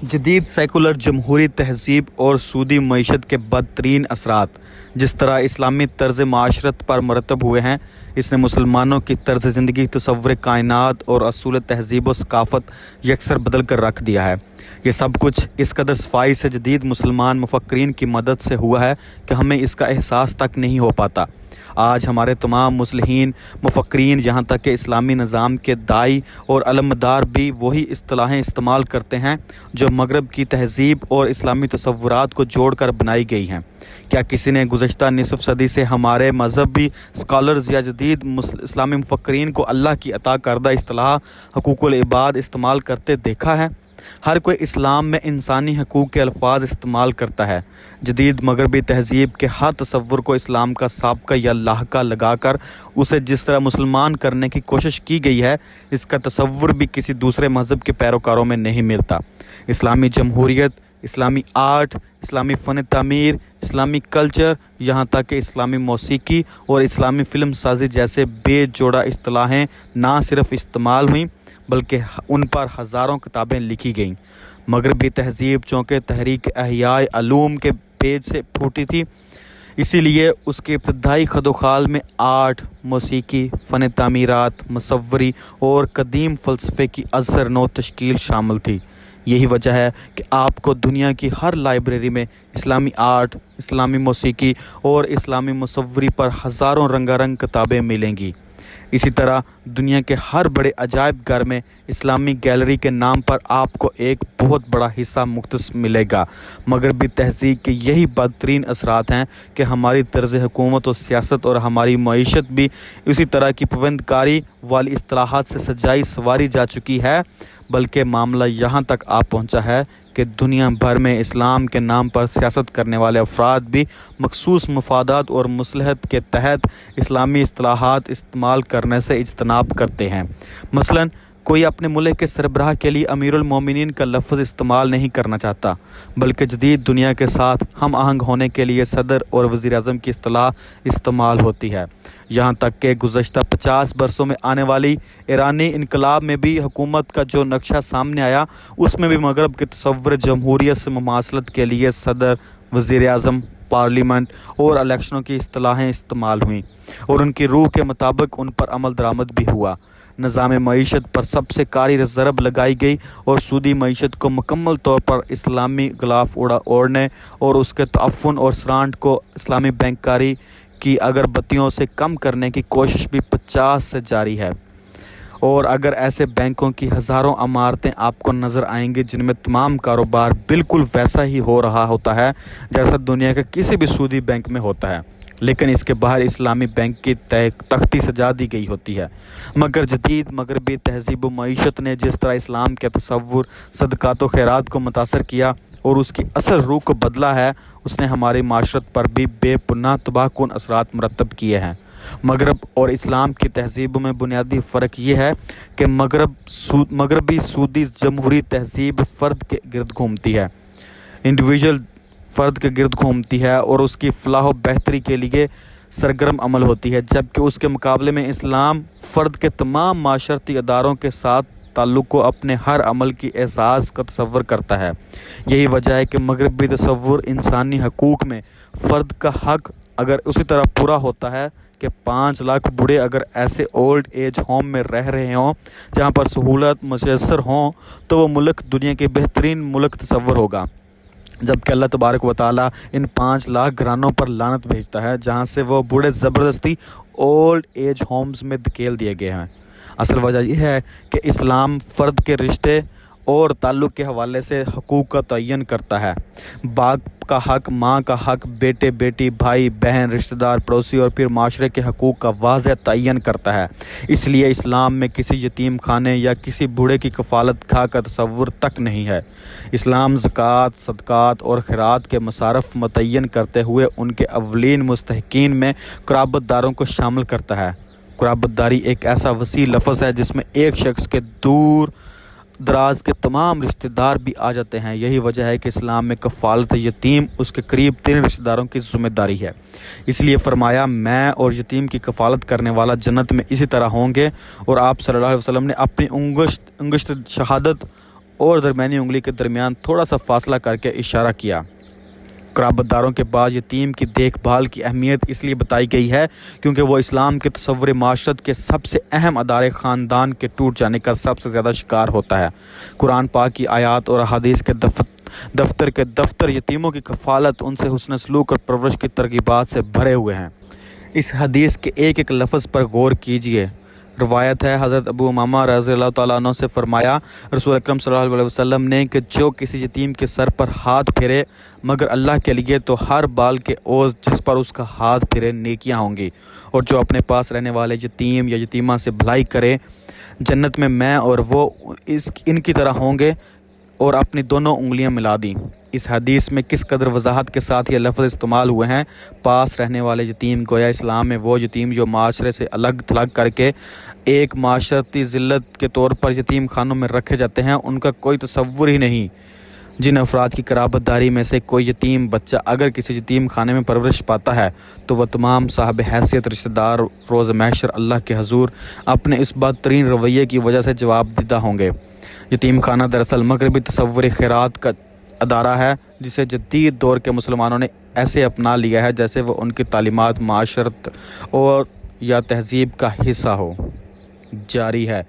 جدید سیکولر جمہوری تہذیب اور سودی معیشت کے بدترین اثرات جس طرح اسلامی طرز معاشرت پر مرتب ہوئے ہیں، اس نے مسلمانوں کی طرز زندگی، تصور کائنات اور اصول تہذیب و ثقافت یکسر بدل کر رکھ دیا ہے۔ یہ سب کچھ اس قدر صفائی سے جدید مسلمان مفکرین کی مدد سے ہوا ہے کہ ہمیں اس کا احساس تک نہیں ہو پاتا۔ آج ہمارے تمام مصلحین، مفکرین، یہاں تک کہ اسلامی نظام کے داعی اور علمدار بھی وہی اصطلاحیں استعمال کرتے ہیں جو مغرب کی تہذیب اور اسلامی تصورات کو جوڑ کر بنائی گئی ہیں۔ کیا کسی نے گزشتہ نصف صدی سے ہمارے مذہبی اسکالرز یا جدید اسلامی مفکرین کو اللہ کی عطا کردہ اصطلاح حقوق العباد استعمال کرتے دیکھا ہے؟ ہر کوئی اسلام میں انسانی حقوق کے الفاظ استعمال کرتا ہے۔ جدید مغربی تہذیب کے ہر تصور کو اسلام کا سابقہ یا لاحقہ لگا کر اسے جس طرح مسلمان کرنے کی کوشش کی گئی ہے، اس کا تصور بھی کسی دوسرے مذہب کے پیروکاروں میں نہیں ملتا۔ اسلامی جمہوریت، اسلامی آرٹ، اسلامی فن تعمیر، اسلامی کلچر، یہاں تک کہ اسلامی موسیقی اور اسلامی فلم سازی جیسے بے جوڑا اصطلاحیں نہ صرف استعمال ہوئیں بلکہ ان پر ہزاروں کتابیں لکھی گئیں۔ مغربی تہذیب چونکہ تحریک احیاء علوم کے پیج سے پھوٹی تھی، اسی لیے اس کے ابتدائی خد و خال میں آرٹ، موسیقی، فن تعمیرات، مصوری اور قدیم فلسفے کی ازسر نو تشکیل شامل تھی۔ یہی وجہ ہے کہ آپ کو دنیا کی ہر لائبریری میں اسلامی آرٹ، اسلامی موسیقی اور اسلامی مصوری پر ہزاروں رنگا رنگ کتابیں ملیں گی۔ اسی طرح دنیا کے ہر بڑے عجائب گھر میں اسلامی گیلری کے نام پر آپ کو ایک بہت بڑا حصہ مختص ملے گا۔ مغربی تہذیب کے یہی بدترین اثرات ہیں کہ ہماری طرز حکومت و سیاست اور ہماری معیشت بھی اسی طرح کی پابندکاری والی اصطلاحات سے سجائی سنواری جا چکی ہے، بلکہ معاملہ یہاں تک آ پہنچا ہے کہ دنیا بھر میں اسلام کے نام پر سیاست کرنے والے افراد بھی مخصوص مفادات اور مصلحت کے تحت اسلامی اصطلاحات استعمال کرنے سے اجتناب کرتے ہیں۔ مثلاً کوئی اپنے ملک کے سربراہ کے لیے امیر المومنین کا لفظ استعمال نہیں کرنا چاہتا، بلکہ جدید دنیا کے ساتھ ہم آہنگ ہونے کے لیے صدر اور وزیر اعظم کی اصطلاح استعمال ہوتی ہے۔ یہاں تک کہ گزشتہ 50 برسوں میں آنے والی ایرانی انقلاب میں بھی حکومت کا جو نقشہ سامنے آیا، اس میں بھی مغرب کے تصور جمہوریت سے مماثلت کے لیے صدر، وزیر اعظم، پارلیمنٹ اور الیکشنوں کی اصطلاحیں استعمال ہوئیں اور ان کی روح کے مطابق ان پر عمل درآمد بھی ہوا۔ نظام معیشت پر سب سے کاری ضرب لگائی گئی اور سودی معیشت کو مکمل طور پر اسلامی غلاف اوڑھنے اور اس کے تعفن اور سرانٹ کو اسلامی بینکاری کی اگربتیوں سے کم کرنے کی کوشش بھی 50 سے جاری ہے۔ اور اگر ایسے بینکوں کی ہزاروں عمارتیں آپ کو نظر آئیں گی جن میں تمام کاروبار بالکل ویسا ہی ہو رہا ہوتا ہے جیسا دنیا کے کسی بھی سودی بینک میں ہوتا ہے، لیکن اس کے باہر اسلامی بینک کی تختی سجا دی گئی ہوتی ہے۔ مگر جدید مغربی تہذیب و معیشت نے جس طرح اسلام کے تصور، صدقات و خیرات کو متاثر کیا اور اس کی اصل روح کو بدلا ہے، اس نے ہماری معاشرت پر بھی بے پناہ تباہ کن اثرات مرتب کیے ہیں۔ مغرب اور اسلام کی تہذیبوں میں بنیادی فرق یہ ہے کہ مغربی سودی جمہوری تہذیب فرد کے گرد گھومتی ہے، انڈیویجول فرد کے گرد گھومتی ہے اور اس کی فلاح و بہتری کے لیے سرگرم عمل ہوتی ہے، جبکہ اس کے مقابلے میں اسلام فرد کے تمام معاشرتی اداروں کے ساتھ تعلق کو اپنے ہر عمل کی احساس کا تصور کرتا ہے۔ یہی وجہ ہے کہ مغربی تصور انسانی حقوق میں فرد کا حق اگر اسی طرح پورا ہوتا ہے کہ 5 لاکھ بوڑھے اگر ایسے اولڈ ایج ہوم میں رہ رہے ہوں جہاں پر سہولت میسر ہوں تو وہ ملک دنیا کے بہترین ملک تصور ہوگا، جبکہ اللہ تبارک و تعالیٰ ان 5 لاکھ گھرانوں پر لعنت بھیجتا ہے جہاں سے وہ بوڑھے زبردستی اولڈ ایج ہومز میں دھکیل دیے گئے ہیں۔ اصل وجہ یہ ہے کہ اسلام فرد کے رشتے اور تعلق کے حوالے سے حقوق کا تعین کرتا ہے۔ باپ کا حق، ماں کا حق، بیٹے بیٹی، بھائی بہن، رشتہ دار، پڑوسی اور پھر معاشرے کے حقوق کا واضح تعین کرتا ہے۔ اس لیے اسلام میں کسی یتیم خانے یا کسی بوڑھے کی کفالت گاہ کا تصور تک نہیں ہے۔ اسلام زکوٰۃ، صدقات اور خیرات کے مصارف متعین کرتے ہوئے ان کے اولین مستحقین میں قرابت داروں کو شامل کرتا ہے۔ قرابت داری ایک ایسا وسیع لفظ ہے جس میں ایک شخص کے دور دراز کے تمام رشتہ دار بھی آ جاتے ہیں۔ یہی وجہ ہے کہ اسلام میں کفالت یتیم اس کے قریب 3 رشتہ داروں کی ذمہ داری ہے۔ اس لیے فرمایا، میں اور یتیم کی کفالت کرنے والا جنت میں اسی طرح ہوں گے، اور آپ صلی اللہ علیہ وسلم نے اپنی انگشت شہادت اور درمیانی انگلی کے درمیان تھوڑا سا فاصلہ کر کے اشارہ کیا۔ قرابت داروں کے بعد یتیم کی دیکھ بھال کی اہمیت اس لیے بتائی گئی ہے کیونکہ وہ اسلام کے تصور معاشرت کے سب سے اہم ادارے خاندان کے ٹوٹ جانے کا سب سے زیادہ شکار ہوتا ہے۔ قرآن پاک کی آیات اور احادیث کے دفتر یتیموں کی کفالت، ان سے حسن سلوک اور پرورش کی ترغیبات سے بھرے ہوئے ہیں۔ اس حدیث کے ایک ایک لفظ پر غور کیجیے۔ روایت ہے، حضرت ابو امامہ رضی اللہ تعالیٰ عنہ سے فرمایا، رسول اکرم صلی اللہ علیہ وسلم نے کہ جو کسی یتیم کے سر پر ہاتھ پھیرے مگر اللہ کے لیے تو ہر بال کے عوض جس پر اس کا ہاتھ پھرے نیکیاں ہوں گی، اور جو اپنے پاس رہنے والے یتیم یا یتیمہ سے بھلائی کرے جنت میں اور وہ ان کی طرح ہوں گے، اور اپنی دونوں انگلیاں ملا دیں۔ اس حدیث میں کس قدر وضاحت کے ساتھ یہ لفظ استعمال ہوئے ہیں، پاس رہنے والے یتیم، گویا اسلام میں وہ یتیم جو معاشرے سے الگ تھلگ کر کے ایک معاشرتی ذلت کے طور پر یتیم خانوں میں رکھے جاتے ہیں، ان کا کوئی تصور ہی نہیں۔ جن افراد کی قرابت داری میں سے کوئی یتیم بچہ اگر کسی یتیم خانے میں پرورش پاتا ہے تو وہ تمام صاحب حیثیت رشتہ دار روز محشر اللہ کے حضور اپنے اس بدترین رویے کی وجہ سے جواب دیدہ ہوں گے۔ یتیم خانہ دراصل مغربی تصور خیرات کا ادارہ ہے جسے جدید دور کے مسلمانوں نے ایسے اپنا لیا ہے جیسے وہ ان کی تعلیمات، معاشرت اور یا تہذیب کا حصہ ہو۔ جاری ہے۔